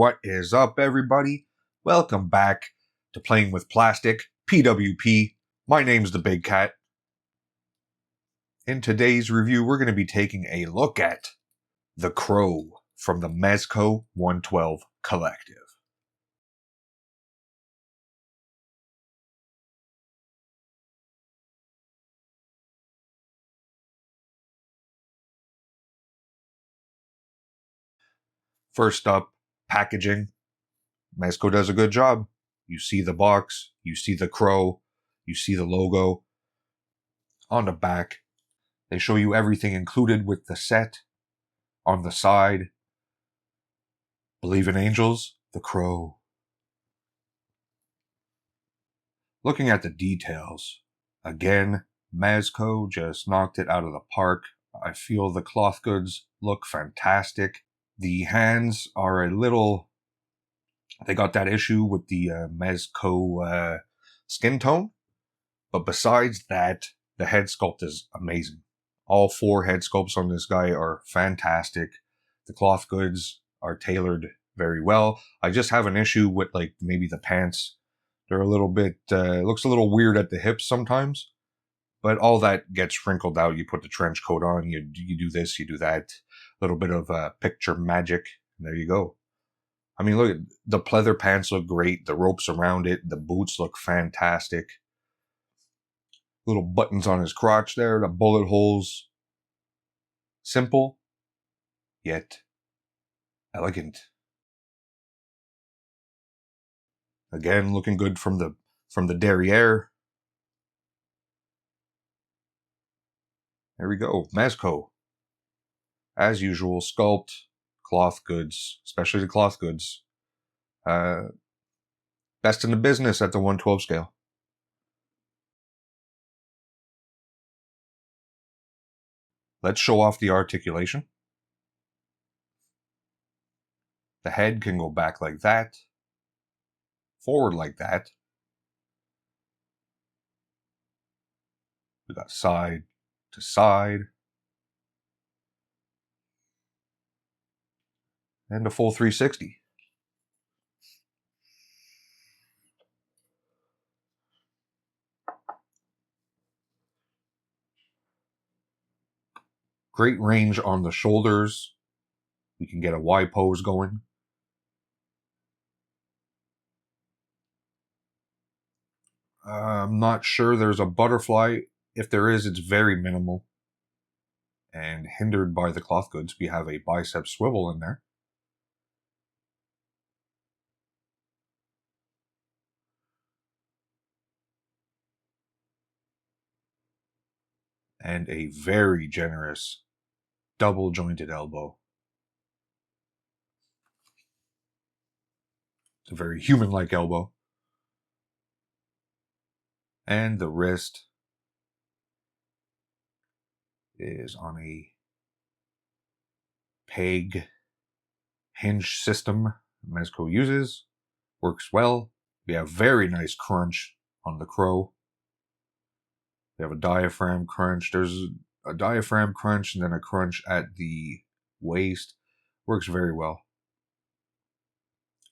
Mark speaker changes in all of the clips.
Speaker 1: What is up, everybody? Welcome back to Playing with Plastic, PWP. My name's the Big Cat. In today's review, we're going to be taking a look at The Crow from the Mezco 112 Collective. First up, packaging. Mezco does a good job. You see the box, you see the crow, you see the logo. On the back, they show you everything included with the set. On the side, Believe in Angels, The Crow. Looking at the details, again, Mezco just knocked it out of the park. I feel the cloth goods look fantastic. The hands are a little... They got that issue with the Mezco skin tone. But besides that, the head sculpt is amazing. All 4 head sculpts on this guy are fantastic. The cloth goods are tailored very well. I just have an issue with like maybe the pants. They're a little bit, looks a little weird at the hips sometimes. But all that gets wrinkled out. You put the trench coat on, you do this, you do that. A little bit of picture magic. And there you go. I mean, look, the pleather pants look great. The ropes around it, the boots look fantastic. Little buttons on his crotch there, the bullet holes. Simple, yet elegant. Again, looking good from the derriere. There we go, Mezco. As usual, sculpt, cloth goods, especially the cloth goods. Best in the business at the 112 scale. Let's show off the articulation. The head can go back like that, forward like that. We got side to side. And a full 360. Great range on the shoulders. We can get a Y pose going. I'm not sure there's a butterfly. If there is, it's very minimal. And hindered by the cloth goods, we have a bicep swivel in there. And a very generous double jointed elbow. It's a very human-like elbow. And the wrist is on a peg hinge system Mezco uses. Works well. We have very nice crunch on the crow. We have a diaphragm crunch. There's a diaphragm crunch and then a crunch at the waist. Works very well.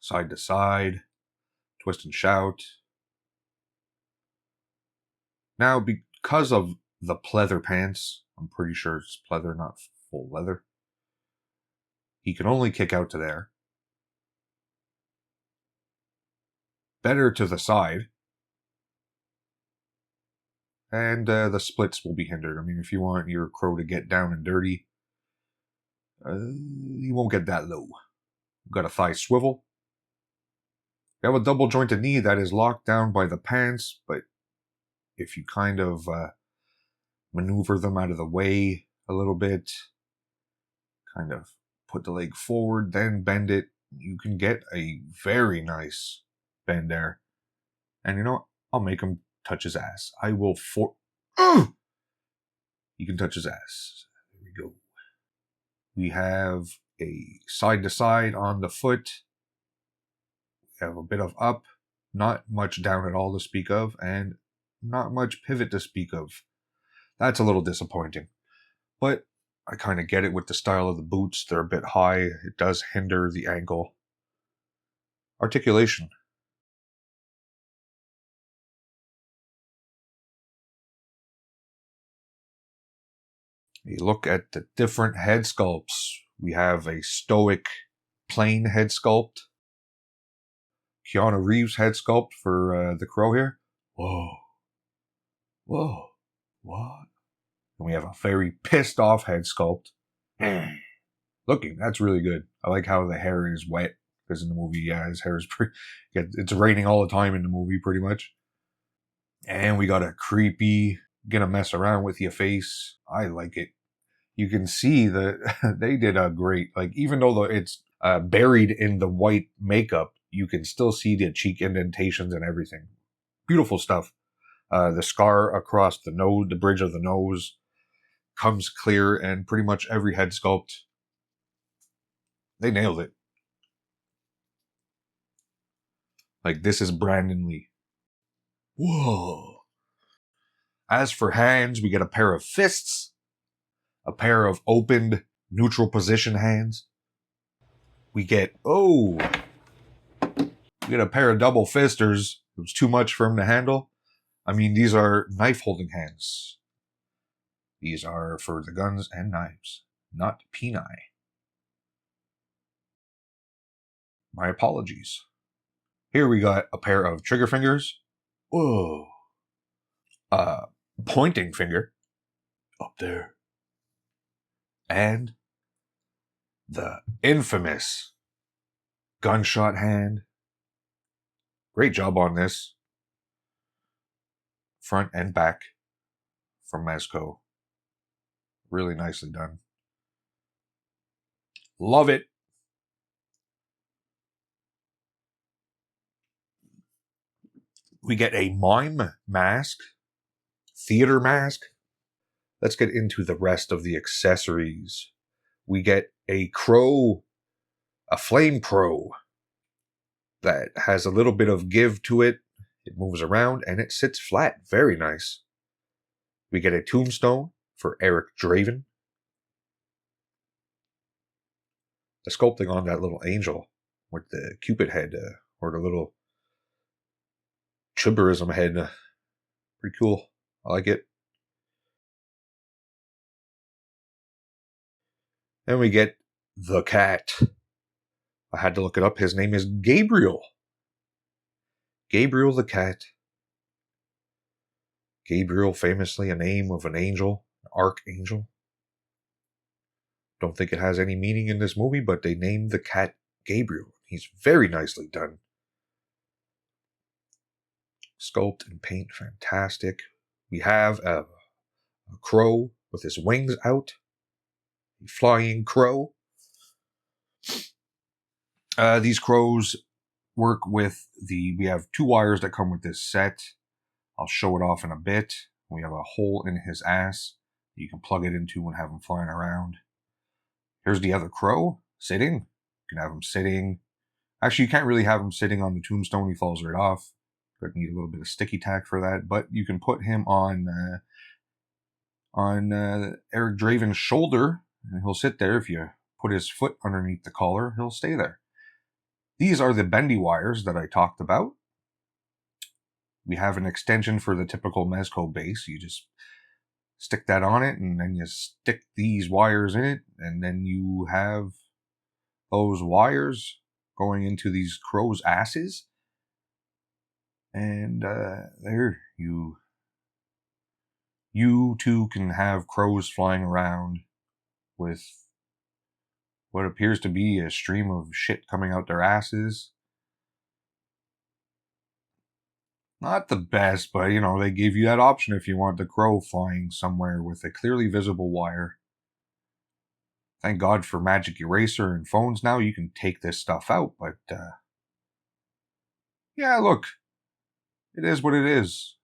Speaker 1: Side to side. Twist and shout. Now, because of the pleather pants, I'm pretty sure it's pleather, not full leather, he can only kick out to there. Better to the side. And the splits will be hindered. I mean, if you want your crow to get down and dirty, you won't get that low. We've got a thigh swivel. We have a double jointed knee that is locked down by the pants, but if you kind of maneuver them out of the way a little bit, kind of put the leg forward, then bend it, you can get a very nice bend there. And you know what? I'll make him touch his ass. I will You can touch his ass. There we go. We have a side to side on the foot. We have a bit of up, not much down at all to speak of, and not much pivot to speak of. That's a little disappointing. But I kind of get it with the style of the boots. They're a bit high. It does hinder the ankle. Articulation. You look at the different head sculpts. We have a stoic, plain head sculpt. Keanu Reeves head sculpt for the crow here. Whoa. Whoa. What? And we have a very pissed off head sculpt. Looking, that's really good. I like how the hair is wet. Because in the movie, yeah, his hair is pretty... It's raining all the time in the movie, pretty much. And we got a creepy, gonna mess around with your face. I like it. You can see that they did a great... Like, even though it's buried in the white makeup, you can still see the cheek indentations and everything. Beautiful stuff. The scar across the nose, the bridge of the nose, comes clear, and pretty much every head sculpt, they nailed it. Like, this is Brandon Lee. Whoa. As for hands, we get a pair of fists, a pair of opened neutral position hands. We get a pair of double fisters. It was too much for him to handle. I mean, these are knife holding hands. These are for the guns and knives, not peni. My apologies. Here we got a pair of trigger fingers. Whoa. Pointing finger. Up there. And the infamous gunshot hand. Great job on this. Front and back from Mezco. Really nicely done. Love it. We get a mime mask. Theater mask. Let's get into the rest of the accessories. We get a crow, a flame crow that has a little bit of give to it. It moves around and it sits flat. Very nice. We get a tombstone for Eric Draven. The sculpting on that little angel with the Cupid head or the little Chiberism head. Pretty cool. I like it. And we get the cat. I had to look it up. His name is Gabriel. Gabriel the cat. Gabriel, famously a name of an angel, an archangel. Don't think it has any meaning in this movie, but they named the cat Gabriel. He's very nicely done. Sculpt and paint, fantastic. We have a crow with his wings out. A flying crow. These crows work with we have 2 wires that come with this set. I'll show it off in a bit. We have a hole in his ass you can plug it into and have him flying around. Here's the other crow sitting. You can have him sitting. Actually, you can't really have him sitting on the tombstone. He falls right off. But need a little bit of sticky tack for that. But you can put him on Eric Draven's shoulder, and he'll sit there. If you put his foot underneath the collar, he'll stay there. These are the bendy wires that I talked about. We have an extension for the typical Mezco base. You just stick that on it, and then you stick these wires in it, and then you have those wires going into these crows' asses. And there, you too can have crows flying around with what appears to be a stream of shit coming out their asses. Not the best, but you know, they gave you that option if you want the crow flying somewhere with a clearly visible wire. Thank God for Magic Eraser and phones now. You can take this stuff out, but yeah, look, it is what it is.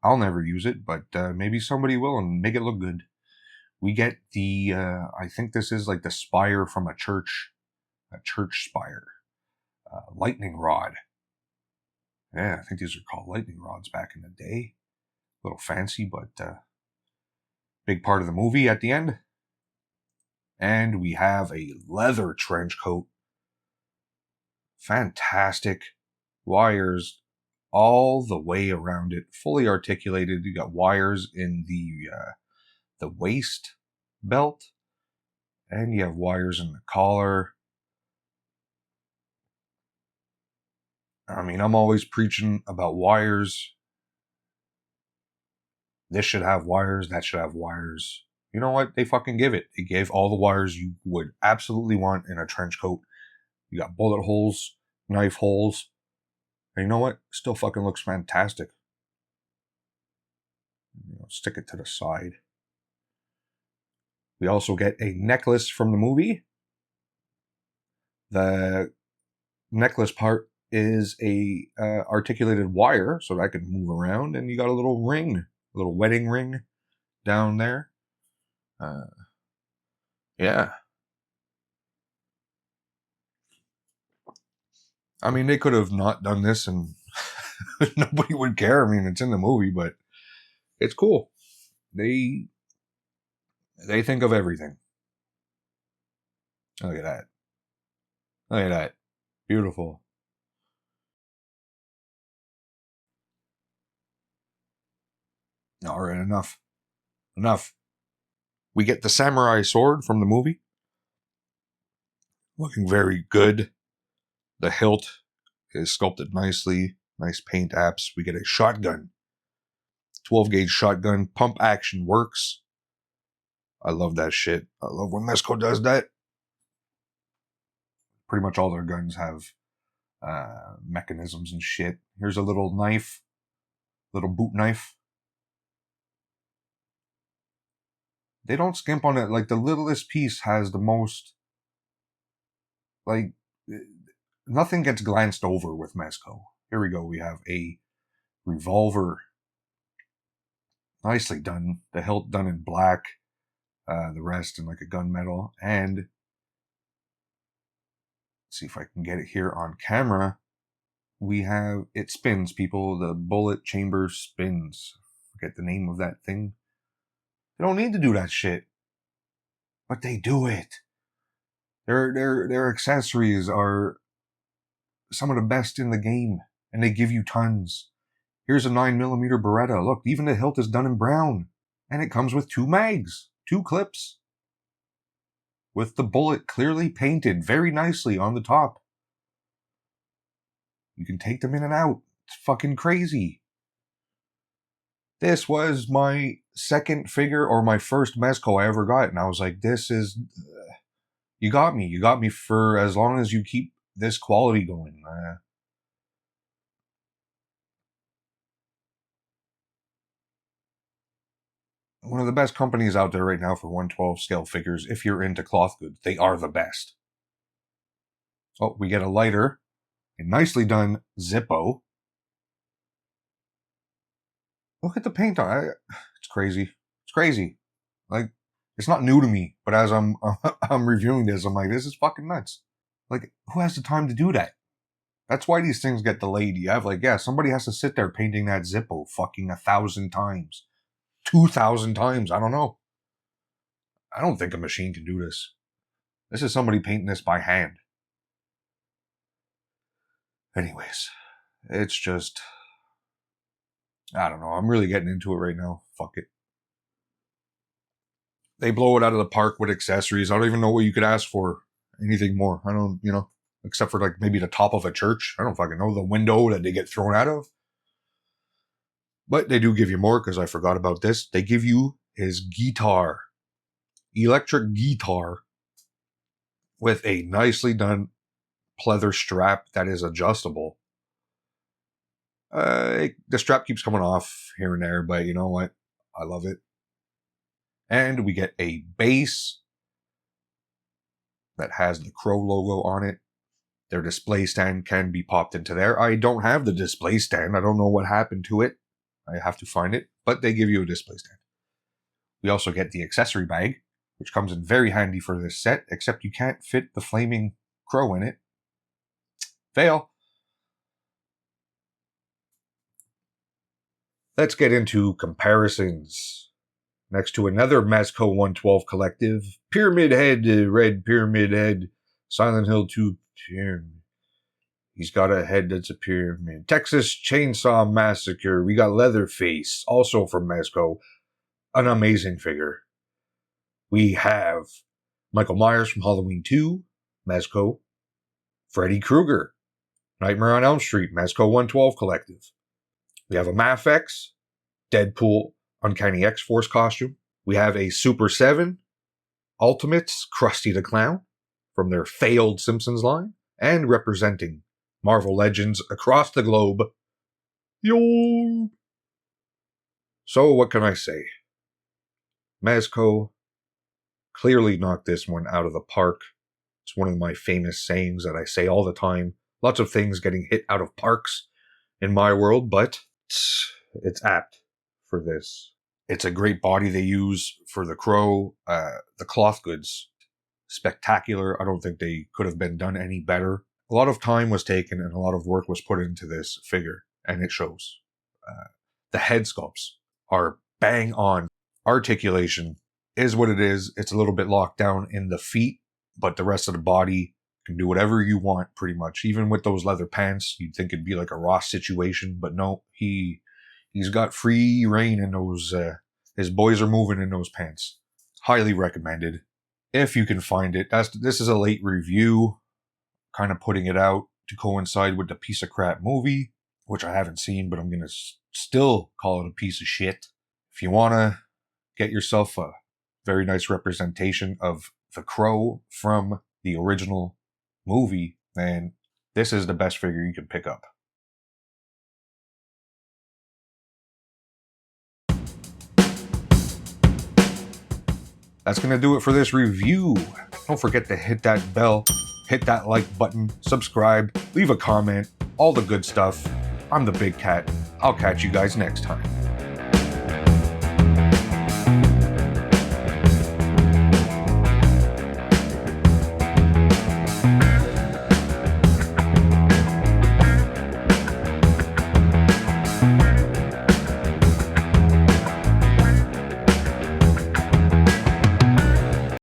Speaker 1: I'll never use it, but maybe somebody will and make it look good. We get the, I think this is like the spire from a church spire. Lightning rod. Yeah, I think these are called lightning rods back in the day. A little fancy, but big part of the movie at the end. And we have a leather trench coat. fantastic wires all the way around it, fully articulated. You got wires in the waist belt, and you have wires in the collar. I mean, I'm always preaching about wires. This should have wires, that should have wires. You know what? They fucking give it. They gave all the wires you would absolutely want in a trench coat. You got bullet holes, knife holes. And you know what? Still fucking looks fantastic. Stick it to the side. We also get a necklace from the movie. The necklace part is a articulated wire, so that can move around, and you got a little ring, a little wedding ring down there. Yeah. I mean, they could have not done this and nobody would care. I mean, it's in the movie, but it's cool. They think of everything. Look at that. Look at that. Beautiful. All right, enough. Enough. We get the samurai sword from the movie. Looking very good. The hilt is sculpted nicely. Nice paint apps. We get a shotgun. 12 gauge shotgun. Pump action works. I love that shit. I love when Mezco does that. Pretty much all their guns have mechanisms and shit. Here's a little knife. Little boot knife. They don't skimp on it. Like, the littlest piece has the most, like, nothing gets glanced over with Mezco. Here we go. We have a revolver. Nicely done. The hilt done in black. The rest in like a gunmetal. And let's see if I can get it here on camera. We have, it spins, people. The bullet chamber spins. Forget the name of that thing. They don't need to do that shit, but they do it. Their accessories are some of the best in the game, and they give you tons. Here's a 9mm Beretta. Look, even the hilt is done in brown, and it comes with 2 mags, 2 clips, with the bullet clearly painted very nicely on the top. You can take them in and out. It's fucking crazy. This was my second figure, or my first Mezco I ever got, and I was like, this is... you got me. You got me for as long as you keep this quality going. One of the best companies out there right now for 1/12 scale figures, if you're into cloth goods. They are the best. Oh, we get a lighter. A nicely done Zippo. Look at the paint on it. It's crazy. It's crazy. Like, it's not new to me, but as I'm reviewing this, I'm like, this is fucking nuts. Like, who has the time to do that? That's why these things get delayed. You have, like, yeah, somebody has to sit there painting that Zippo fucking 1,000 times. 2,000 times. I don't know. I don't think a machine can do this. This is somebody painting this by hand. Anyways, it's just... I don't know. I'm really getting into it right now. Fuck it. They blow it out of the park with accessories. I don't even know what you could ask for. Anything more. I don't, except for like maybe the top of a church. I don't fucking know. The window that they get thrown out of. But they do give you more, because I forgot about this. They give you his guitar. Electric guitar. With a nicely done pleather strap that is adjustable. The strap keeps coming off here and there, but you know what? I love it. And we get a base that has the Crow logo on it. Their display stand can be popped into there. I don't have the display stand. I don't know what happened to it. I have to find it, but they give you a display stand. We also get the accessory bag, which comes in very handy for this set, except you can't fit the flaming crow in it. Fail. Let's get into comparisons. Next to another Mezco 1/12 collective, Pyramid Head, Red Pyramid Head, Silent Hill 2. He's got a head that's a pyramid. Texas Chainsaw Massacre. We got Leatherface, also from Mezco. An amazing figure. We have Michael Myers from Halloween 2, Mezco. Freddy Krueger, Nightmare on Elm Street, Mezco 112 Collective. We have a Mafex, Deadpool, Uncanny X-Force costume. We have a Super 7, Ultimates, Krusty the Clown, from their failed Simpsons line, and representing Marvel Legends across the globe, yo. So what can I say? Mezco clearly knocked this one out of the park. It's one of my famous sayings that I say all the time. Lots of things getting hit out of parks in my world, but it's apt for this. It's a great body they use for the Crow. The cloth goods, spectacular. I don't think they could have been done any better. A lot of time was taken and a lot of work was put into this figure, and it shows. The head sculpts are bang on. Articulation is what it is. It's a little bit locked down in the feet, but the rest of the body can do whatever you want, pretty much. Even with those leather pants, you'd think it'd be like a Ross situation, but no, he's got free reign in those. His boys are moving in those pants. Highly recommended if you can find it. This is a late review, kind of putting it out to coincide with the piece of crap movie, which I haven't seen, but I'm gonna still call it a piece of shit. If you wanna get yourself a very nice representation of the Crow from the original movie, then this is the best figure you can pick up. That's going to do it for this review. Don't forget to hit that bell, hit that like button, subscribe, leave a comment, all the good stuff. I'm the Big Cat. I'll catch you guys next time.